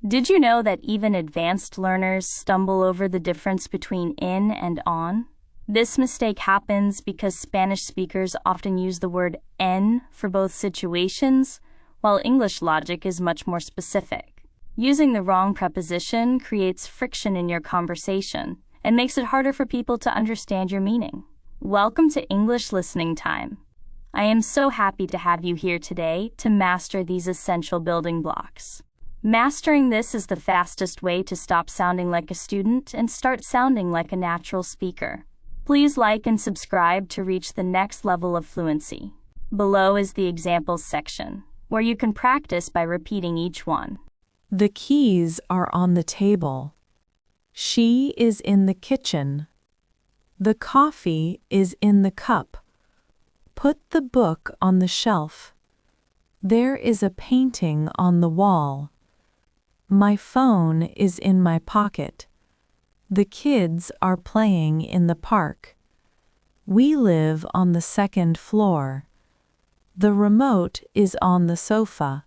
Did you know that even advanced learners stumble over the difference between in and on? This mistake happens because Spanish speakers often use the word en for both situations, while English logic is much more specific. Using the wrong preposition creates friction in your conversation and makes it harder for people to understand your meaning. Welcome to English Listening Time. I am so happy to have you here today to master these essential building blocks. Mastering this is the fastest way to stop sounding like a student and start sounding like a natural speaker. Please like and subscribe to reach the next level of fluency. Below is the examples section, where you can practice by repeating each one. The keys are on the table. She is in the kitchen. The coffee is in the cup. Put the book on the shelf. There is a painting on the wall. My phone is in my pocket. The kids are playing in the park. We live on the second floor. The remote is on the sofa.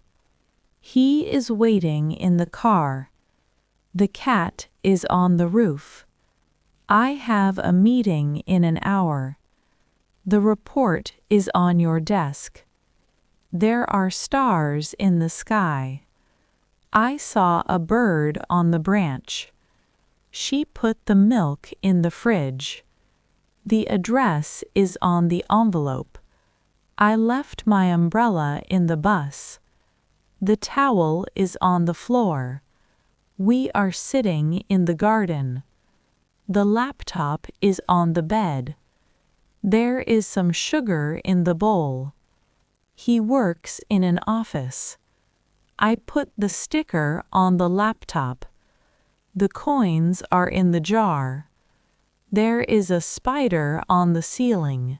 He is waiting in the car. The cat is on the roof. I have a meeting in an hour. The report is on your desk. There are stars in the sky. I saw a bird on the branch. She put the milk in the fridge. The address is on the envelope. I left my umbrella in the bus. The towel is on the floor. We are sitting in the garden. The laptop is on the bed. There is some sugar in the bowl. He works in an office. I put the sticker on the laptop. The coins are in the jar. There is a spider on the ceiling.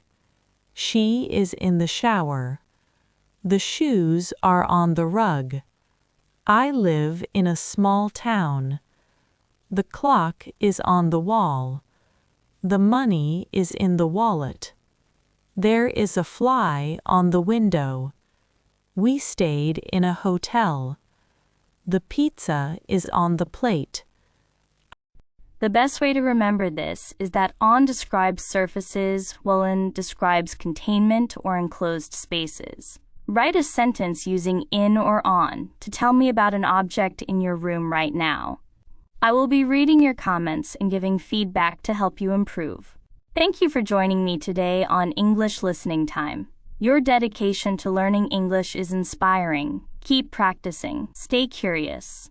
She is in the shower. The shoes are on the rug. I live in a small town. The clock is on the wall. The money is in the wallet. There is a fly on the window. We stayed in a hotel. The pizza is on the plate. The best way to remember this is that on describes surfaces, while in describes containment or enclosed spaces. Write a sentence using in or on to tell me about an object in your room right now. I will be reading your comments and giving feedback to help you improve. Thank you for joining me today on English Listening Time. Your dedication to learning English is inspiring. Keep practicing. Stay curious.